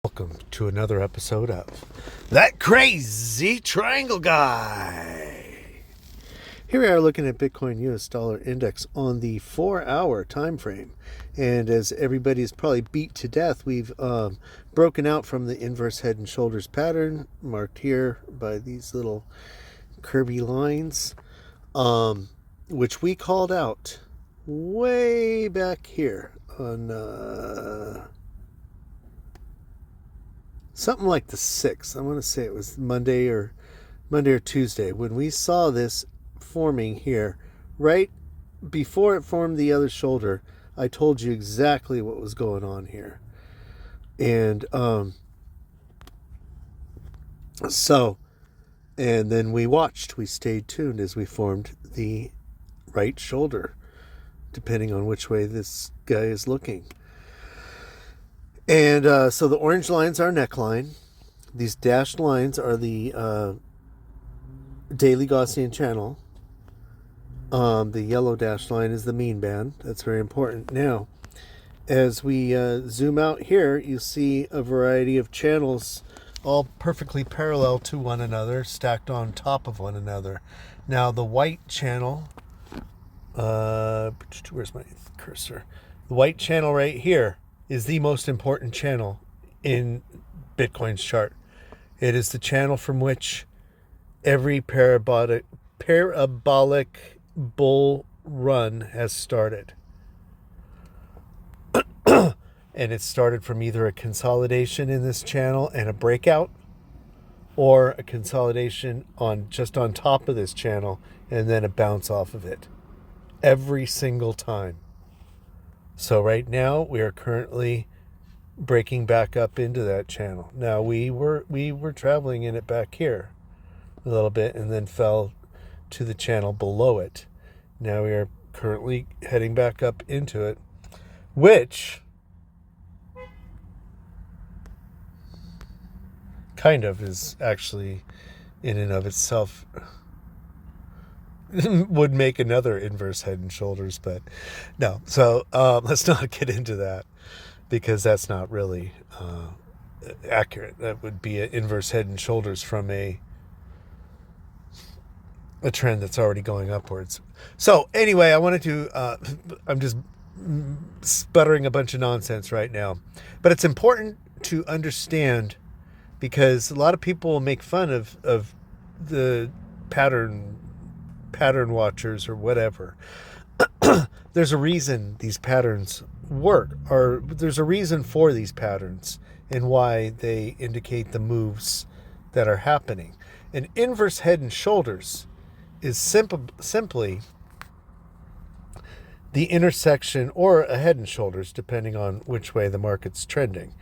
Welcome to another episode of That Crazy Triangle Guy. Here we are looking at Bitcoin US dollar index on the 4-hour time frame. And as everybody's probably beat to death, we've broken out from the inverse head and shoulders pattern marked here by these little curvy lines, which we called out way back here on something like the 6th. I want to say it was Monday or Tuesday when we saw this forming here. Right before it formed the other shoulder, I told you exactly what was going on here. And and then we stayed tuned as we formed the right shoulder, depending on which way this guy is looking. And so the orange lines are neckline. These dashed lines are the daily Gaussian channel. The yellow dashed line is the mean band. That's very important. Now, as we zoom out here, you see a variety of channels all perfectly parallel to one another, stacked on top of one another. Now, the white channel, where's my cursor? The white channel right here is the most important channel in Bitcoin's chart. It is the channel from which every parabolic bull run has started. And it started from either a consolidation in this channel and a breakout, or a consolidation just on top of this channel and then a bounce off of it. Every single time. So right now we are currently breaking back up into that channel. Now we were traveling in it back here a little bit and then fell to the channel below it. Now we are currently heading back up into it, which kind of is actually in and of itself would make another inverse head and shoulders, but no. So let's not get into that, because that's not really accurate. That would be an inverse head and shoulders from a trend that's already going upwards. So anyway, I wanted to I'm just sputtering a bunch of nonsense right now, but it's important to understand, because a lot of people will make fun of the pattern watchers or whatever. There's a reason these patterns work, or there's a reason for these patterns and why they indicate the moves that are happening. An inverse head and shoulders is simply the intersection, or a head and shoulders, depending on which way the market's trending,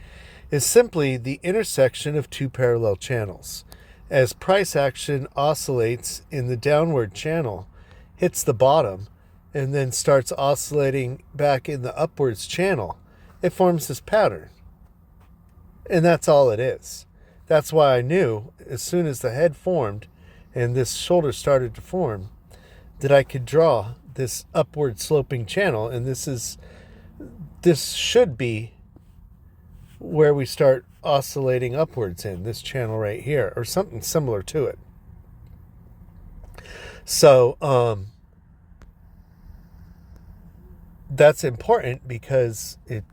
is simply the intersection of two parallel channels. As price action oscillates in the downward channel, hits the bottom, and then starts oscillating back in the upwards channel, it forms this pattern. And that's all it is. That's why I knew as soon as the head formed and this shoulder started to form that I could draw this upward sloping channel, and this should be where we start oscillating upwards in this channel right here, or something similar to it. So that's important, because it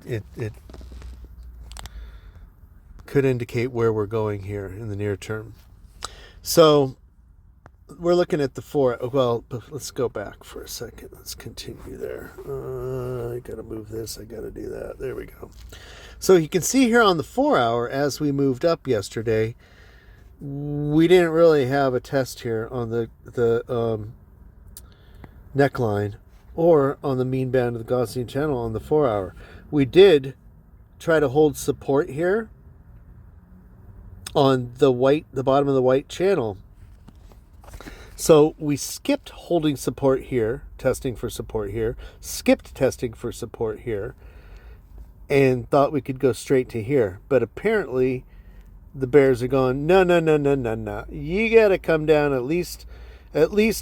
could indicate where we're going here in the near term. So we're looking at let's go back for a second. Let's continue there. I gotta move this, I gotta do that. There we go. So you can see here on the 4-hour, as we moved up yesterday, we didn't really have a test here on the neckline or on the mean band of the Gaussian channel on the 4-hour. We did try to hold support here on the bottom of the white channel. So we skipped holding support here, testing for support here, skipped testing for support here, and thought we could go straight to here. But apparently the bears are going, no. You got to come down, at least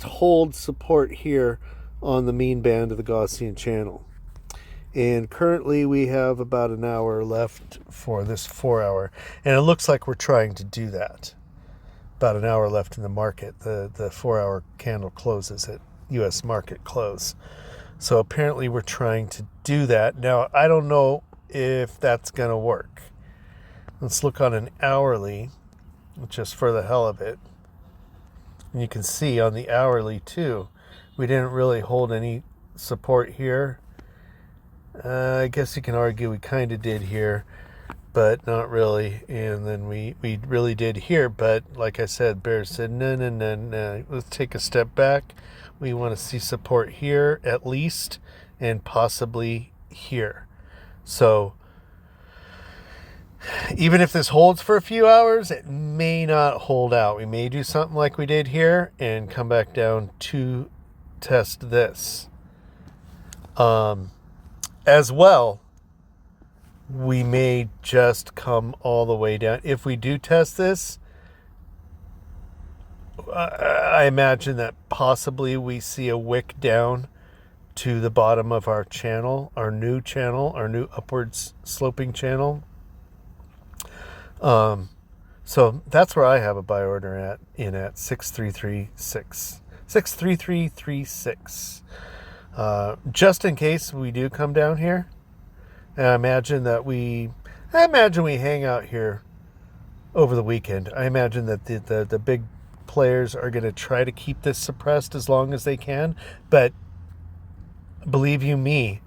hold support here on the mean band of the Gaussian channel. And currently we have about an hour left for this 4-hour. And it looks like we're trying to do that. About an hour left in the market. The 4-hour candle closes at U.S. market close. So apparently we're trying to do that. Now, I don't know if that's going to work. Let's look on an hourly, just for the hell of it. And you can see on the hourly too, we didn't really hold any support here. I guess you can argue we kind of did here, but not really. And then we really did here, but like I said, Bear said, no, let's take a step back. We want to see support here at least, and possibly here. So even if this holds for a few hours, it may not hold out. We may do something like we did here and come back down to test this. As well, we may just come all the way down. If we do test this, I imagine that possibly we see a wick down to the bottom of our channel, our new upwards sloping channel. So that's where I have a buy order at 63336. Just in case we do come down here. And I imagine we hang out here over the weekend. I imagine that the big players are going to try to keep this suppressed as long as they can. But believe you me,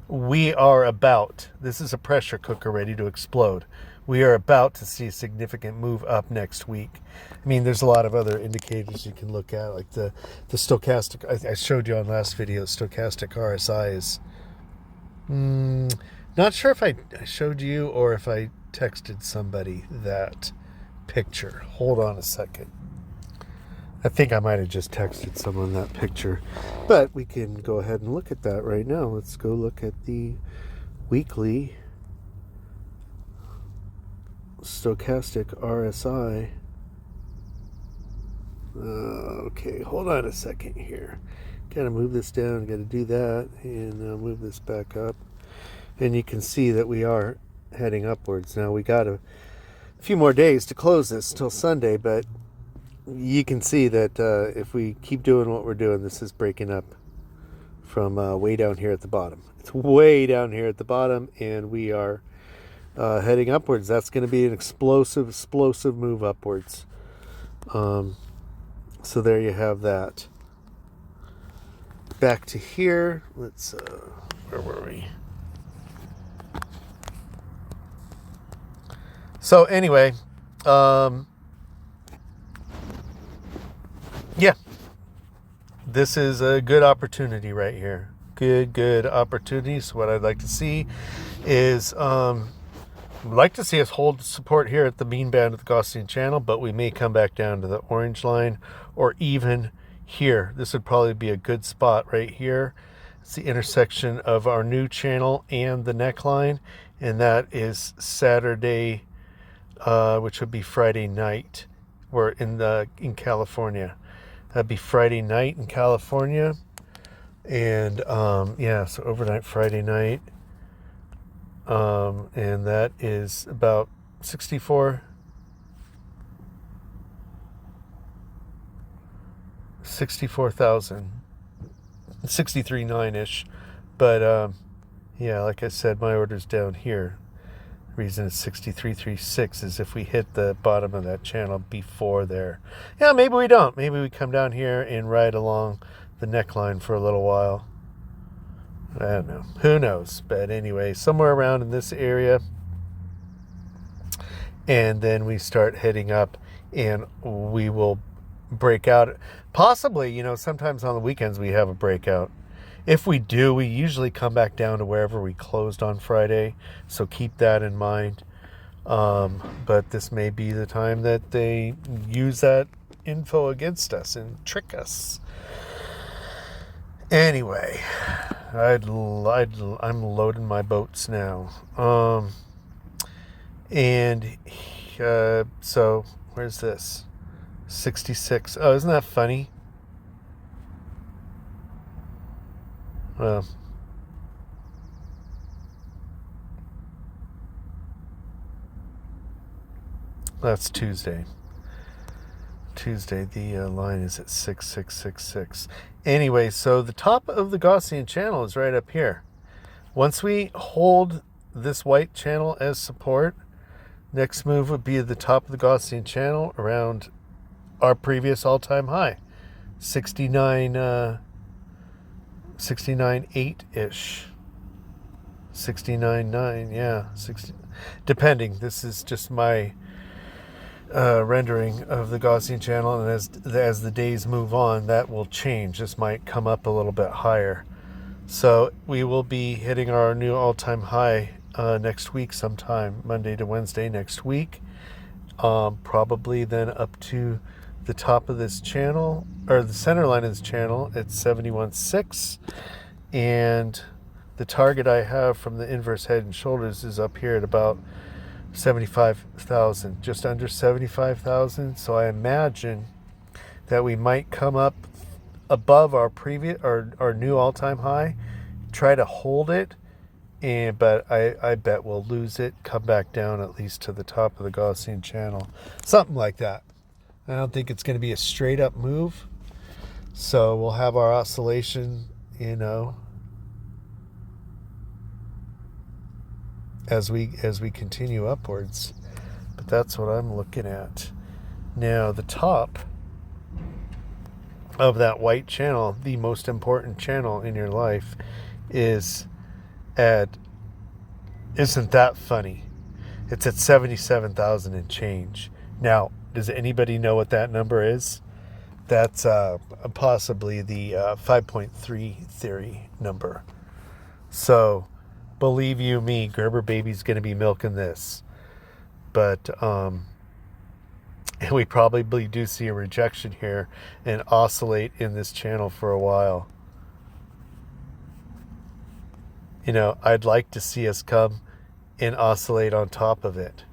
this is a pressure cooker ready to explode. We are about to see a significant move up next week. I mean, there's a lot of other indicators you can look at, like the stochastic. I showed you on last video, stochastic RSI is... not sure if I showed you or if I texted somebody that picture. Hold on a second. I think I might have just texted someone that picture. But we can go ahead and look at that right now. Let's go look at the weekly stochastic RSI. Okay, hold on a second here. Gotta move this down, gotta do that, and move this back up. And you can see that we are heading upwards. Now we got a few more days to close this till Sunday, but you can see that if we keep doing what we're doing, this is breaking up from way down here at the bottom. It's way down here at the bottom, and we are heading upwards. That's going to be an explosive move upwards. So there you have that. Back to here. Let's where were we? So anyway, yeah, this is a good opportunity right here. Good opportunity. So what I'd like to see is I'd like to see us hold support here at the mean band of the Gaussian channel, but we may come back down to the orange line or even here. This would probably be a good spot right here. It's the intersection of our new channel and the neckline, and that is Saturday, which would be Friday night. We're in California. That'd be Friday night in California, and yeah, so overnight Friday night. And that is about 64,000, 63.9-ish. But yeah, like I said, my order's down here. The reason it's 6336 is if we hit the bottom of that channel before there. Yeah, maybe we don't. Maybe we come down here and ride along the neckline for a little while. I don't know. Who knows? But anyway, somewhere around in this area. And then we start heading up and we will break out. Possibly, sometimes on the weekends we have a breakout. If we do, we usually come back down to wherever we closed on Friday. So keep that in mind. But this may be the time that they use that info against us and trick us. Anyway, I'm loading my boats now. So where's this? 66. Oh, isn't that funny? Well, That's Tuesday. Tuesday, the line is at 6666. Anyway, so the top of the Gaussian channel is right up here. Once we hold this white channel as support, next move would be at the top of the Gaussian channel around our previous all-time high, 69.8-ish. 69.9, yeah, 60, depending. This is just my rendering of the Gaussian channel, and as the days move on, that will change. This might come up a little bit higher. So we will be hitting our new all-time high next week sometime, Monday to Wednesday next week. Probably then up to the top of this channel, or the center line of this channel at 71.6, and the target I have from the inverse head and shoulders is up here at about 75,000, just under 75,000. So I imagine that we might come up above our previous, our new all-time high, try to hold it, but I bet we'll lose it, come back down at least to the top of the Gaussian channel, something like that. I don't think it's going to be a straight up move, so we'll have our oscillation, as we continue upwards. But that's what I'm looking at now. The top of that white channel, the most important channel in your life, is at, isn't that funny, it's at 77,000 and change. Now, does anybody know what that number is? That's possibly the 5.3 theory number. So believe you me, Gerber Baby's going to be milking this. But we probably do see a rejection here and oscillate in this channel for a while. I'd like to see us come and oscillate on top of it.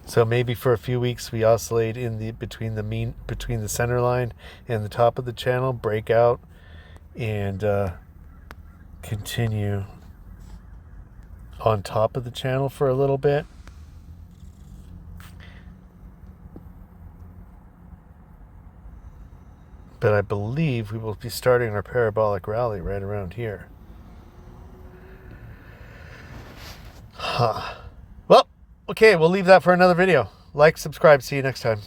So maybe for a few weeks we oscillate between the center line and the top of the channel, break out, and continue on top of the channel for a little bit. But I believe we will be starting our parabolic rally right around here. Well, okay, we'll leave that for another video. Like, subscribe, see you next time.